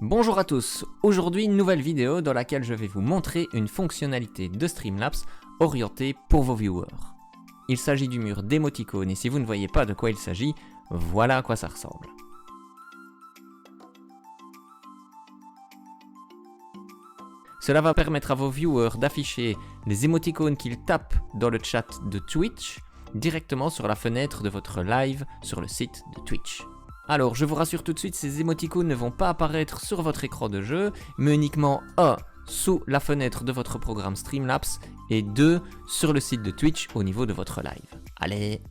Bonjour à tous, aujourd'hui une nouvelle vidéo dans laquelle je vais vous montrer une fonctionnalité de Streamlabs orientée pour vos viewers. Il s'agit du mur d'émoticônes et si vous ne voyez pas de quoi il s'agit, voilà à quoi ça ressemble. Cela va permettre à vos viewers d'afficher les émoticônes qu'ils tapent dans le chat de Twitch directement sur la fenêtre de votre live sur le site de Twitch. Alors, je vous rassure tout de suite, ces émoticônes ne vont pas apparaître sur votre écran de jeu, mais uniquement sous la fenêtre de votre programme Streamlabs et 2 sur le site de Twitch au niveau de votre live. Allez,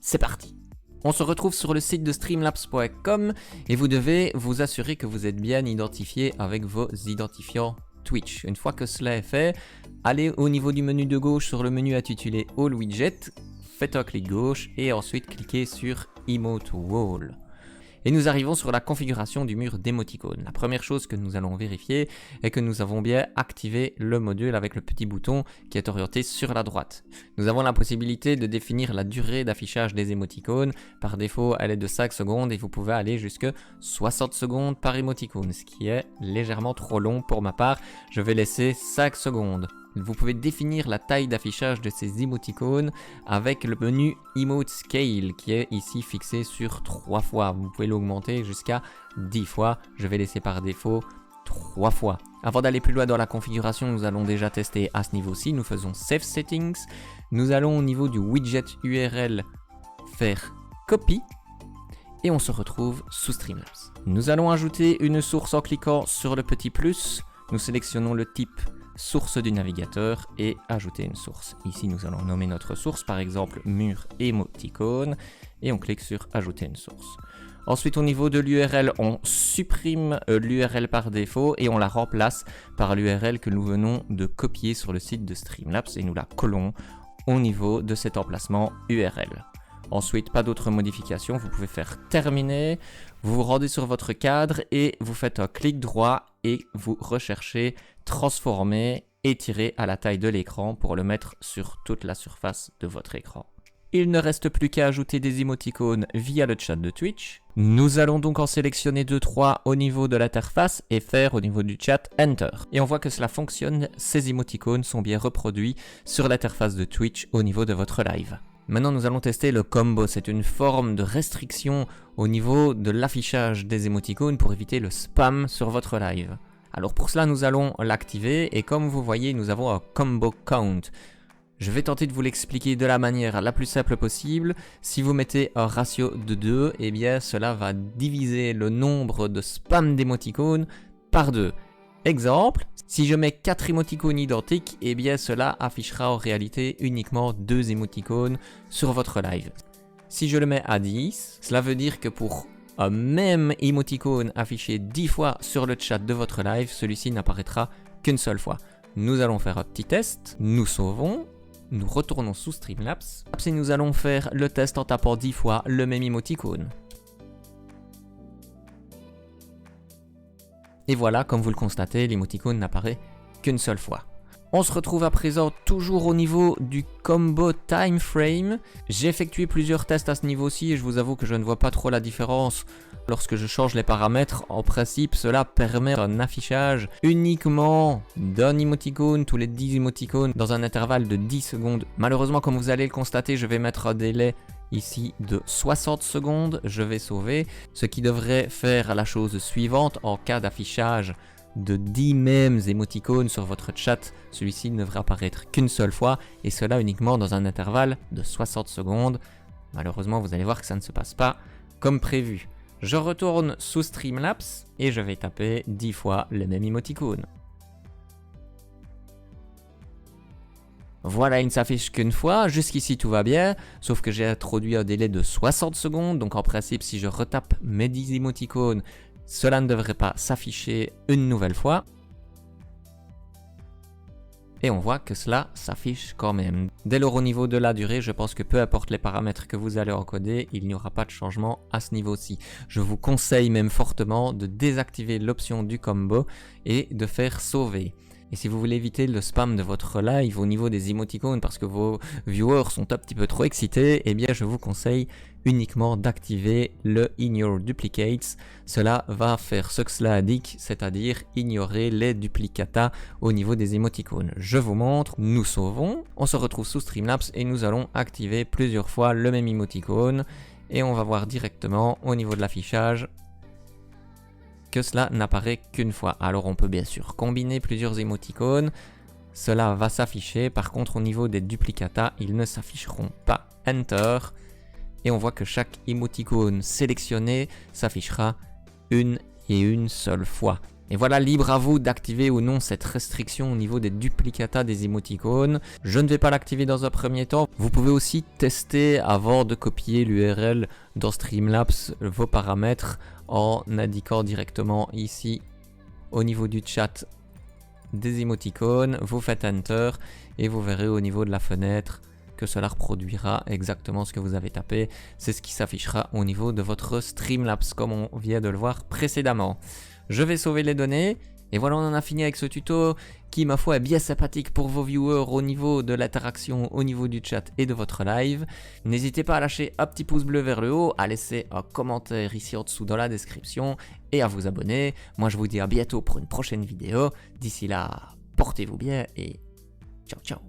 c'est parti! On se retrouve sur le site de streamlabs.com et vous devez vous assurer que vous êtes bien identifié avec vos identifiants Twitch. Une fois que cela est fait, allez au niveau du menu de gauche sur le menu intitulé All Widget, faites un clic gauche et ensuite cliquez sur Emote Wall. Et nous arrivons sur la configuration du mur d'émoticônes. La première chose que nous allons vérifier est que nous avons bien activé le module avec le petit bouton qui est orienté sur la droite. Nous avons la possibilité de définir la durée d'affichage des émoticônes. Par défaut, elle est de 5 secondes et vous pouvez aller jusqu'à 60 secondes par émoticône, ce qui est légèrement trop long pour ma part. Je vais laisser 5 secondes. Vous pouvez définir la taille d'affichage de ces émoticônes avec le menu Emote Scale qui est ici fixé sur 3 fois. Vous pouvez l'augmenter jusqu'à 10 fois. Je vais laisser par défaut 3 fois. Avant d'aller plus loin dans la configuration, nous allons déjà tester à ce niveau-ci. Nous faisons Save Settings. Nous allons au niveau du widget URL faire Copy. Et on se retrouve sous Streamlabs. Nous allons ajouter une source en cliquant sur le petit plus. Nous sélectionnons le type source du navigateur et ajouter une source. Ici, nous allons nommer notre source, par exemple mur émoticône, et on clique sur ajouter une source. Ensuite, au niveau de l'URL, on supprime l'URL par défaut et on la remplace par l'URL que nous venons de copier sur le site de Streamlabs et nous la collons au niveau de cet emplacement URL. Ensuite, pas d'autres modifications, vous pouvez faire terminer, vous vous rendez sur votre cadre et vous faites un clic droit et vous recherchez transformer, étirer à la taille de l'écran pour le mettre sur toute la surface de votre écran. Il ne reste plus qu'à ajouter des émoticônes via le chat de Twitch. Nous allons donc en sélectionner 2-3 au niveau de l'interface et faire au niveau du chat Enter. Et on voit que cela fonctionne, ces émoticônes sont bien reproduits sur l'interface de Twitch au niveau de votre live. Maintenant, nous allons tester le combo. C'est une forme de restriction au niveau de l'affichage des émoticônes pour éviter le spam sur votre live. Alors pour cela, nous allons l'activer et comme vous voyez, nous avons un combo count. Je vais tenter de vous l'expliquer de la manière la plus simple possible. Si vous mettez un ratio de 2, eh bien cela va diviser le nombre de spam d'émoticônes par 2. Exemple, si je mets 4 émoticônes identiques, eh bien cela affichera en réalité uniquement 2 émoticônes sur votre live. Si je le mets à 10, cela veut dire que pour un même émoticône affiché 10 fois sur le chat de votre live, celui-ci n'apparaîtra qu'une seule fois. Nous allons faire un petit test, nous sauvons, nous retournons sous Streamlabs et nous allons faire le test en tapant 10 fois le même émoticône. Et voilà, comme vous le constatez, l'émoticône n'apparaît qu'une seule fois. On se retrouve à présent toujours au niveau du combo time frame. J'ai effectué plusieurs tests à ce niveau-ci et je vous avoue que je ne vois pas trop la différence. Lorsque je change les paramètres, en principe, cela permet un affichage uniquement d'un émoticône tous les 10 émoticônes dans un intervalle de 10 secondes. Malheureusement, comme vous allez le constater, je vais mettre un délai ici de 60 secondes. Je vais sauver, ce qui devrait faire la chose suivante en cas d'affichage de 10 mêmes émoticônes sur votre chat, celui-ci ne devrait apparaître qu'une seule fois et cela uniquement dans un intervalle de 60 secondes. Malheureusement, vous allez voir que ça ne se passe pas comme prévu. Je retourne sous Streamlabs et je vais taper 10 fois le même émoticône. Voilà, il ne s'affiche qu'une fois, jusqu'ici tout va bien, sauf que j'ai introduit un délai de 60 secondes, donc en principe si je retape mes 10 émoticônes, cela ne devrait pas s'afficher une nouvelle fois. Et on voit que cela s'affiche quand même. Dès lors au niveau de la durée, je pense que peu importe les paramètres que vous allez encoder, il n'y aura pas de changement à ce niveau-ci. Je vous conseille même fortement de désactiver l'option du combo et de faire sauver. Et si vous voulez éviter le spam de votre live au niveau des émoticônes parce que vos viewers sont un petit peu trop excités, eh bien je vous conseille uniquement d'activer le Ignore Duplicates. Cela va faire ce que cela indique, c'est-à-dire ignorer les duplicata au niveau des émoticônes. Je vous montre, nous sauvons, on se retrouve sous Streamlabs et nous allons activer plusieurs fois le même émoticône et on va voir directement au niveau de l'affichage que cela n'apparaît qu'une fois. Alors on peut bien sûr combiner plusieurs émoticônes, cela va s'afficher, par contre au niveau des duplicata, ils ne s'afficheront pas. Enter, et on voit que chaque émoticône sélectionné s'affichera une et une seule fois. Et voilà, libre à vous d'activer ou non cette restriction au niveau des duplicata des émoticônes. Je ne vais pas l'activer dans un premier temps. Vous pouvez aussi tester avant de copier l'URL dans Streamlabs vos paramètres en indiquant directement ici au niveau du chat des émoticônes. Vous faites Enter et vous verrez au niveau de la fenêtre que cela reproduira exactement ce que vous avez tapé. C'est ce qui s'affichera au niveau de votre Streamlabs comme on vient de le voir précédemment. Je vais sauver les données. Et voilà, on en a fini avec ce tuto qui, ma foi, est bien sympathique pour vos viewers au niveau de l'interaction, au niveau du chat et de votre live. N'hésitez pas à lâcher un petit pouce bleu vers le haut, à laisser un commentaire ici en dessous dans la description et à vous abonner. Moi, je vous dis à bientôt pour une prochaine vidéo. D'ici là, portez-vous bien et ciao ciao.